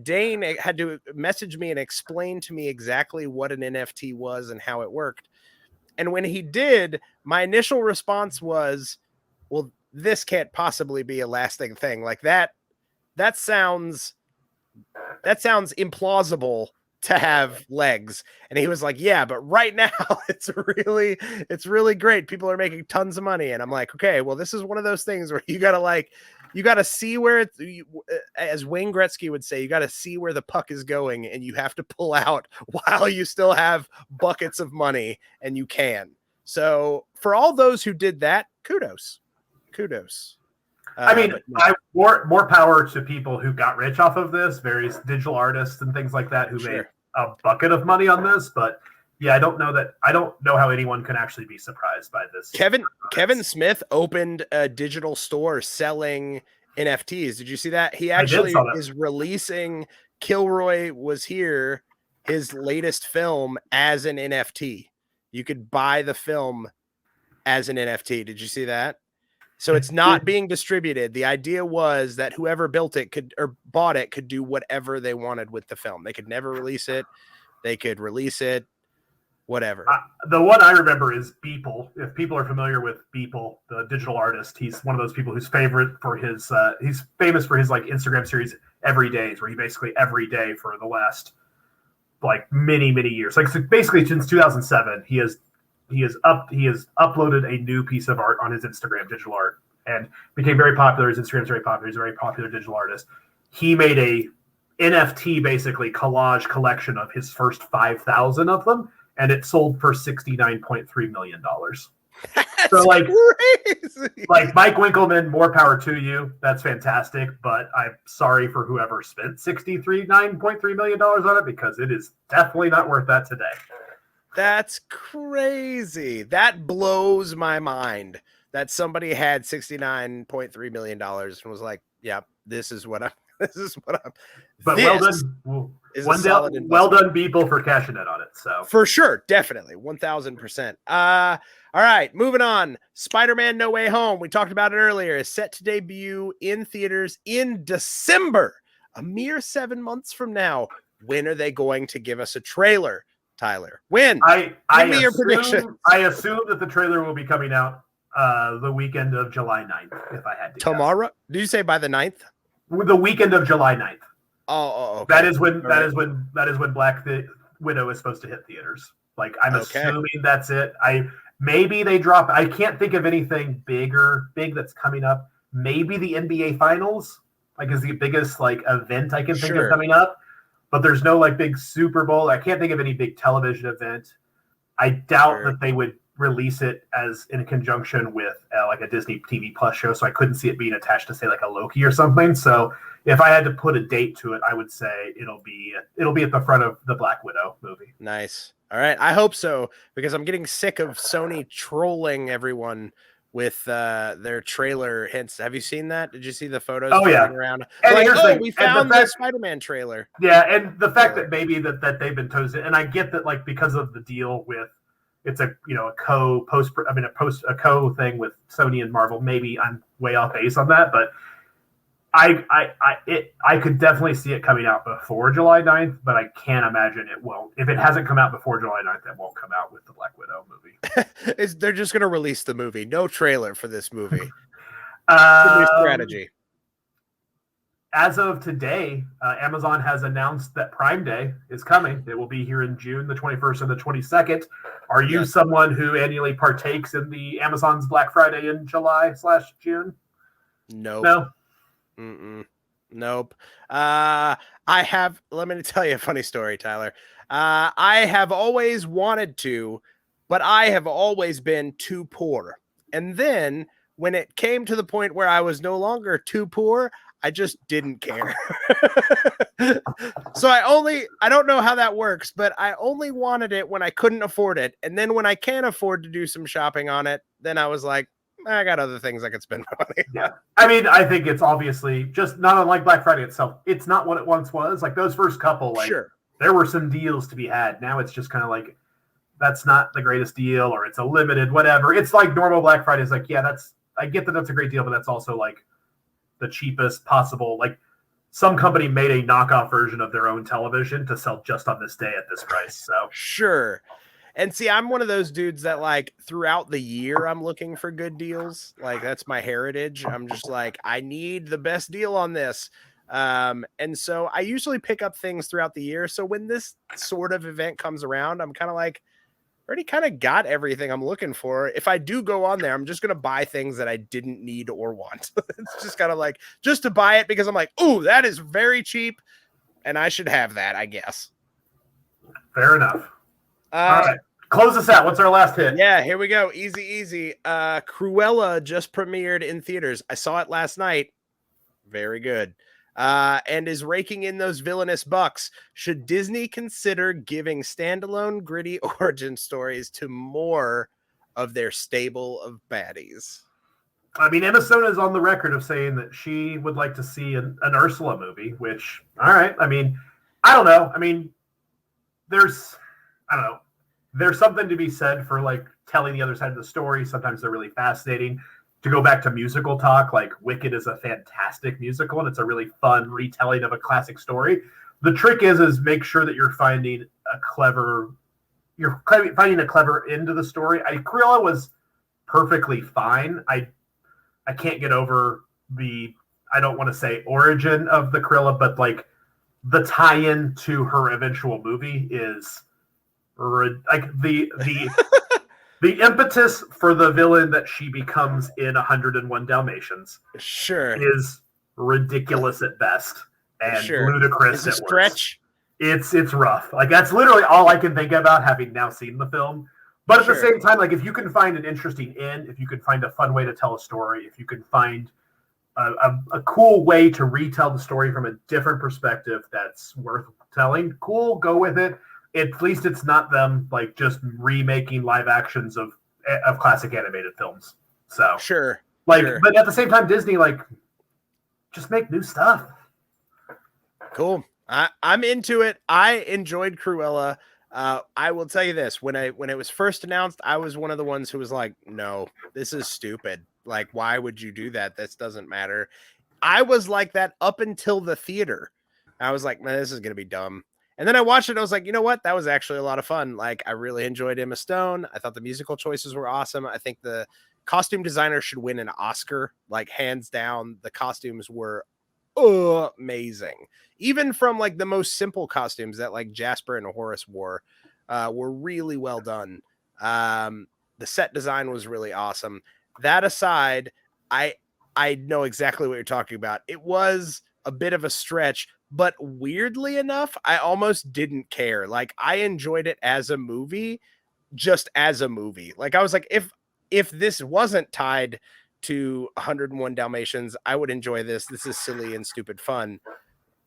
Speaker 3: Dane had to message me and explain to me exactly what an NFT was and how it worked. And when he did, my initial response was, well, this can't possibly be a lasting thing. Like that sounds implausible to have legs. And he was like, yeah, but right now it's really great. People are making tons of money. And I'm like, okay, well, this is one of those things where you gotta see where as Wayne Gretzky would say, you gotta see where the puck is going, and you have to pull out while you still have buckets of money, and you can. So for all those who did that, kudos.
Speaker 2: I mean, more power to people who got rich off of this, various digital artists and things like that who made a bucket of money on this. But yeah, I don't know how anyone can actually be surprised by this.
Speaker 3: Kevin Smith opened a digital store selling NFTs. Did you see that? He actually is releasing Kilroy Was Here, his latest film, as an NFT. You could buy the film as an NFT. Did you see that? So it's not being distributed. The idea was that whoever built it bought it could do whatever they wanted with the film. They could never release it. They could release it, whatever.
Speaker 2: The one I remember is Beeple. If people are familiar with Beeple, the digital artist, he's one of those people who's favorite for his, he's famous for his like Instagram series Every Days, where he basically every day for the last like many years, like so basically since 2007, he has uploaded a new piece of art on his Instagram, digital art, and became very popular. His Instagram is very popular. He's a very popular digital artist. He made a NFT, basically collage collection of his first 5,000 of them, and it sold for $69.3 million.
Speaker 3: That's
Speaker 2: so
Speaker 3: crazy.
Speaker 2: Like Mike Winkleman, more power to you. That's fantastic, but I'm sorry for whoever spent $69.3 million on it, because it is definitely not worth that today.
Speaker 3: That's crazy. That blows my mind that somebody had $69.3 million and was like, yeah, this is what I'm. But well done, people, for cashing in on it. So for sure, definitely 1,000%. All right, moving on. Spider-Man: No Way Home. We talked about it earlier. Is set to debut in theaters in December, a mere 7 months from now. When are they going to give us a trailer, Tyler? When?
Speaker 2: Give me your prediction. I assume that the trailer will be coming out The weekend of July 9th, if I had to
Speaker 3: Tomorrow? Guess. Did you say by the 9th?
Speaker 2: The weekend of July 9th.
Speaker 3: Oh, okay.
Speaker 2: That is when Black Widow is supposed to hit theaters. Like, I'm assuming that's it. Maybe they drop. I can't think of anything big that's coming up. Maybe the NBA Finals, like, is the biggest like event I can think of coming up. But there's no like big Super Bowl. I can't think of any big television event. I doubt that they would release it as in conjunction with like a Disney TV Plus show. So I couldn't see it being attached to say like a Loki or something. So if I had to put a date to it, I would say it'll be at the front of the Black Widow movie.
Speaker 3: Nice. All right. I hope so, because I'm getting sick of Sony trolling everyone with their trailer hints. Have you seen that? Did you see the photos around?
Speaker 2: And
Speaker 3: we found the Spider-Man trailer.
Speaker 2: Yeah, and the fact that maybe that they've been toasted, and I get that like because of the deal with it's a co thing with Sony and Marvel. Maybe I'm way off base on that, but I could definitely see it coming out before July 9th, but I can't imagine it won't. If it hasn't come out before July 9th, it won't come out with the Black Widow movie.
Speaker 3: They're just going to release the movie. No trailer for this movie. New strategy.
Speaker 2: As of today, Amazon has announced that Prime Day is coming. It will be here in June, the 21st and the 22nd. Are you someone who annually partakes in the Amazon's Black Friday in July/June?
Speaker 3: No. Nope. Let me tell you a funny story, Tyler. I have always wanted to, but I have always been too poor. And then when it came to the point where I was no longer too poor, I just didn't care. So I don't know how that works, but I only wanted it when I couldn't afford it. And then when I can afford to do some shopping on it, then I was like, I got other things I could spend money.
Speaker 2: Yeah. I mean, I think it's obviously just not unlike Black Friday itself. It's not what it once was. Like those first couple, like there were some deals to be had. Now it's just kind of like, that's not the greatest deal, or it's a limited, whatever. It's like normal Black Friday is like, I get that that's a great deal, but that's also like the cheapest possible. Like some company made a knockoff version of their own television to sell just on this day at this price. So
Speaker 3: sure. And see, I'm one of those dudes that like throughout the year, I'm looking for good deals. Like that's my heritage. I'm just like, I need the best deal on this. And so I usually pick up things throughout the year. So when this sort of event comes around, I'm kind of like, already kind of got everything I'm looking for. If I do go on there, I'm just going to buy things that I didn't need or want. It's just kind of like, just to buy it because I'm like, ooh, that is very cheap and I should have that, I guess.
Speaker 2: Fair enough. All right. Close us out. What's our last hit?
Speaker 3: Yeah, here we go. Easy. Cruella just premiered in theaters. I saw it last night. Very good. And is raking in those villainous bucks. Should Disney consider giving standalone gritty origin stories to more of their stable of baddies?
Speaker 2: I mean, Emma Stone is on the record of saying that she would like to see an Ursula movie, which, all right. I mean, I don't know. I mean, there's something to be said for like telling the other side of the story. Sometimes they're really fascinating. To go back to musical talk, like Wicked is a fantastic musical and it's a really fun retelling of a classic story. The trick is make sure that you're finding a clever end to the story. Cruella was perfectly fine. I can't get over I don't want to say origin of the Cruella, but like the tie-in to her eventual movie is like the impetus for the villain that she becomes in 101 Dalmatians is ridiculous at best and ludicrous at worst. It's rough. Like that's literally all I can think about having now seen the film. But at the same time, like if you can find an interesting end, if you can find a fun way to tell a story, if you can find a cool way to retell the story from a different perspective that's worth telling, cool, go with it. At least it's not them like just remaking live actions of classic animated films. So but at the same time, Disney like just make new stuff.
Speaker 3: Cool. I'm into it. I enjoyed Cruella. I will tell you this: when it was first announced, I was one of the ones who was like, "No, this is stupid. Like, why would you do that? This doesn't matter." I was like that up until the theater. I was like, "Man, this is gonna be dumb." And then I watched it and I was like, you know what? That was actually a lot of fun. Like I really enjoyed Emma Stone. I thought the musical choices were awesome. I think the costume designer should win an Oscar, like hands down. The costumes were amazing, even from like the most simple costumes that like Jasper and Horace wore were really well done. The set design was really awesome. That aside, I know exactly what you're talking about. It was a bit of a stretch, but weirdly enough, I almost didn't care. Like, I enjoyed it as a movie, just as a movie. Like, I was like, if this wasn't tied to 101 Dalmatians, I would enjoy this. This is silly and stupid fun.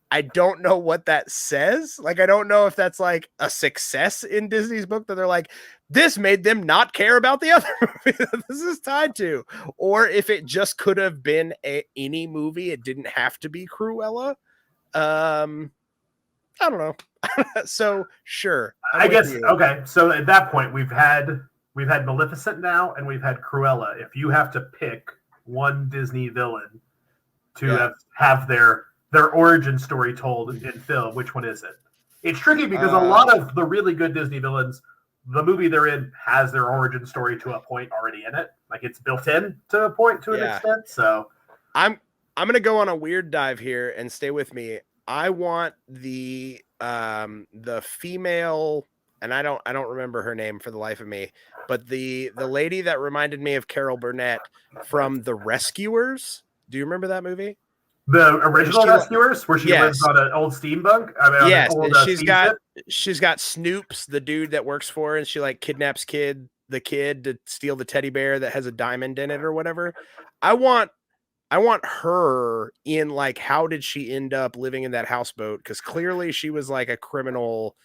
Speaker 3: I don't know what that says. Like, I don't know if that's like a success in Disney's book that they're like, this made them not care about the other movie that this is tied to, or if it just could have been any movie. It didn't have to be Cruella. I don't know. So sure.
Speaker 2: I guess. Okay. So at that point, we've had Maleficent now, and we've had Cruella. If you have to pick one Disney villain to have their origin story told in film, which one is it? It's tricky because a lot of the really good Disney villains, the movie they're in has their origin story to a point already in it. Like, it's built in to a point to an extent. So
Speaker 3: I'm gonna go on a weird dive here and stay with me. I want the female, and I don't remember her name for the life of me, but the lady that reminded me of Carol Burnett from The Rescuers. Do you remember that movie?
Speaker 2: The original Rescuers, where she lives on an old steam bunk. I mean,
Speaker 3: yes,
Speaker 2: old,
Speaker 3: she's got Snoops, the dude that works for her, and she like kidnaps the kid to steal the teddy bear that has a diamond in it or whatever. I want her in, like, how did she end up living in that houseboat? Because clearly she was like a criminal,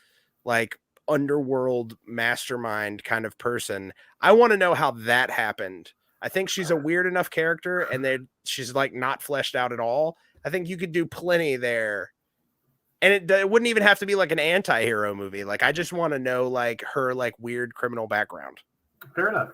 Speaker 3: like underworld mastermind kind of person. I want to know how that happened. I think she's a weird enough character, and she's like not fleshed out at all. I think you could do plenty there, and it wouldn't even have to be like an anti-hero movie. Like, I just want to know like her like weird criminal background.
Speaker 2: Fair enough.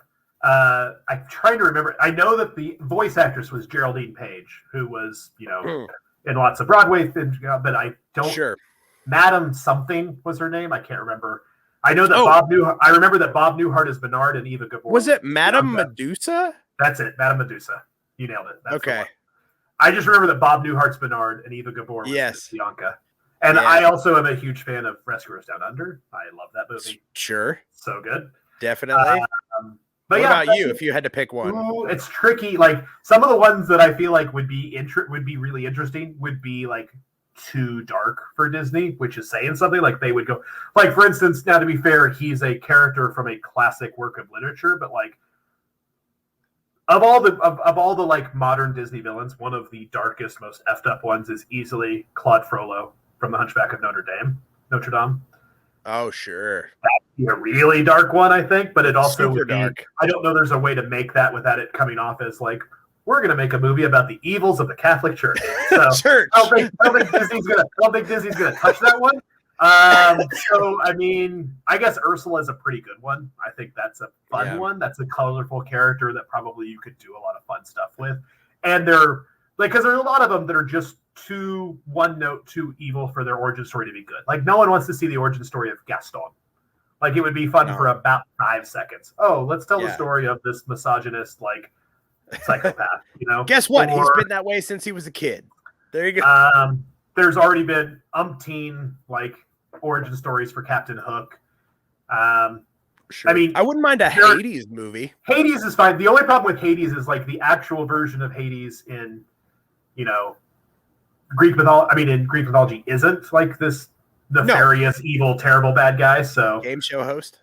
Speaker 2: I'm trying to remember. I know that the voice actress was Geraldine Page, who was, in lots of Broadway things, but I don't.
Speaker 3: Sure.
Speaker 2: Madam something was her name. I can't remember. I know that I remember that Bob Newhart is Bernard and Eva Gabor.
Speaker 3: Was it Madame Medusa?
Speaker 2: That's it, Madame Medusa. You nailed it. That's
Speaker 3: okay.
Speaker 2: I just remember that Bob Newhart's Bernard and Eva Gabor was Bianca. And I also am a huge fan of Rescuers Down Under. I love that movie.
Speaker 3: Sure.
Speaker 2: So good.
Speaker 3: Definitely.
Speaker 2: But
Speaker 3: what about you if you had to pick one?
Speaker 2: Ooh, it's tricky. Like, some of the ones that I feel like would be really interesting would be like too dark for Disney, which is saying something. Like, they would go, like, for instance, now to be fair, he's a character from a classic work of literature, but like of all the like modern Disney villains, one of the darkest, most effed up ones is easily Claude Frollo from The Hunchback of Notre Dame.
Speaker 3: Oh, sure.
Speaker 2: That'd be a really dark one, I think, but it also
Speaker 3: would be dark.
Speaker 2: I don't know there's a way to make that without it coming off as like, we're going to make a movie about the evils of the Catholic Church. So
Speaker 3: Church.
Speaker 2: I don't think Disney's gonna touch that one. So I mean, I guess Ursula is a pretty good one. I think that's a fun one. That's a colorful character that probably you could do a lot of fun stuff with. And they're like, because there's a lot of them that are just too one note, too evil for their origin story to be good. Like, no one wants to see the origin story of Gaston. Like, it would be fun for about 5 seconds. Oh, let's tell the story of this misogynist, like, psychopath,
Speaker 3: Guess what? He's been that way since he was a kid. There you
Speaker 2: go. There's already been umpteen like origin stories for Captain Hook.
Speaker 3: Sure. I mean, I wouldn't mind a Hades movie.
Speaker 2: Hades is fine. The only problem with Hades is like the actual version of Hades in Greek mythology. I mean, in Greek mythology isn't like this nefarious, evil, terrible bad guy. So
Speaker 3: game show host.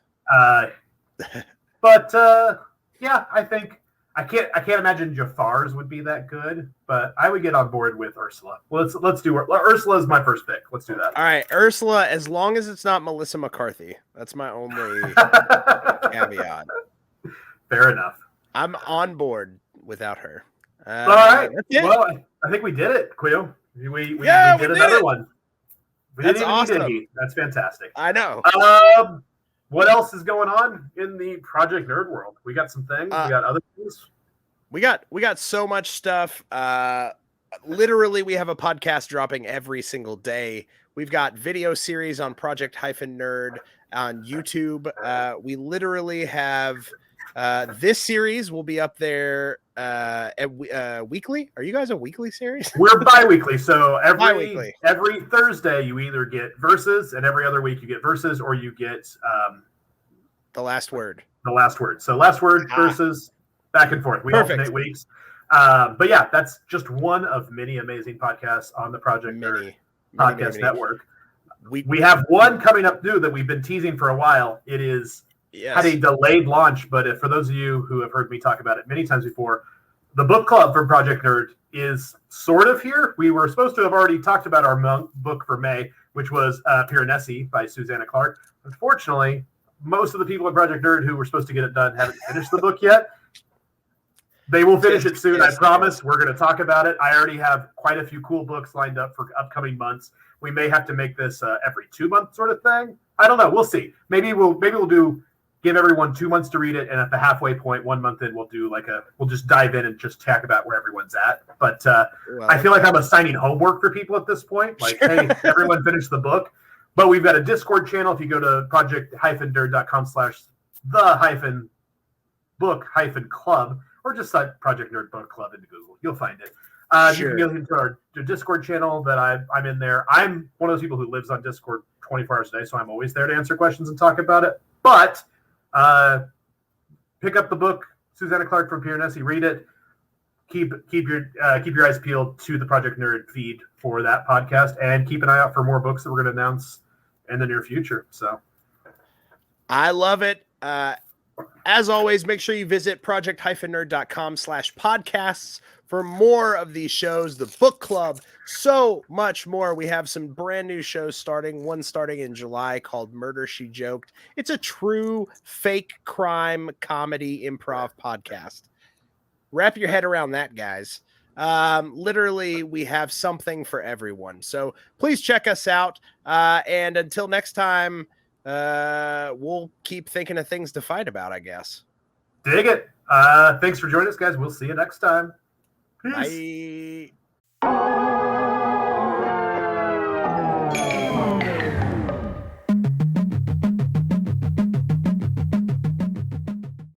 Speaker 2: But yeah, I think I can't imagine Jafar's would be that good, but I would get on board with Ursula. Let's do Ursula is my first pick. Let's do that.
Speaker 3: All right, Ursula, as long as it's not Melissa McCarthy. That's my only caveat.
Speaker 2: Fair enough.
Speaker 3: I'm on board without her.
Speaker 2: All right. Well, I think we did it, Quio. We did another one.
Speaker 3: That's awesome.
Speaker 2: That's fantastic.
Speaker 3: I know.
Speaker 2: What else is going on in the Project Nerd world? We got some things. We got other things.
Speaker 3: We got so much stuff. Literally, we have a podcast dropping every single day. We've got video series on Project-Nerd on YouTube. We literally have This series will be up there weekly. Are you guys a weekly series?
Speaker 2: We're bi-weekly, so
Speaker 3: Bi-weekly.
Speaker 2: every Thursday you either get Versus, and every other week you get Versus, or you get
Speaker 3: The Last Word.
Speaker 2: The Last Word. So Last Word, Versus, back and forth. We alternate weeks. But yeah, that's just one of many amazing podcasts on the Project Nerd Podcast Network. We have one coming up new that we've been teasing for a while. It is had a delayed launch, but for those of you who have heard me talk about it many times before, the book club for Project Nerd is sort of here. We were supposed to have already talked about our book for May, which was Piranesi by Susanna Clark. Unfortunately, most of the people at Project Nerd who were supposed to get it done haven't finished the book yet. They will finish it soon, I promise. We're going to talk about it. I already have quite a few cool books lined up for upcoming months. We may have to make this every 2 month sort of thing. I don't know. We'll see. Maybe we'll give everyone 2 months to read it, and at the halfway point, 1 month in, we'll just dive in and just talk about where everyone's at. But I feel like I'm assigning homework for people at this point. Like, hey, everyone finish the book. But we've got a Discord channel. If you go to project-nerd.com/the-book-club, or just type Project Nerd Book Club into Google, you'll find it. You can go into our Discord channel that I'm in there. I'm one of those people who lives on Discord 24 hours a day, so I'm always there to answer questions and talk about it. But pick up the book, Susanna Clark from Piranesi, read it. Keep your eyes peeled to the Project Nerd feed for that podcast, and keep an eye out for more books that we're going to announce in the near future. So,
Speaker 3: I love it. As always, make sure you visit project-nerd.com/podcasts for more of these shows, the book club, so much more. We have some brand new shows starting in July called Murder, She Joked. It's a true fake crime comedy improv podcast. Wrap your head around that, guys. Literally, we have something for everyone. So please check us out. And until next time, we'll keep thinking of things to fight about, I guess.
Speaker 2: Dig it. Thanks for joining us, guys. We'll see you next time. Peace.
Speaker 3: Bye.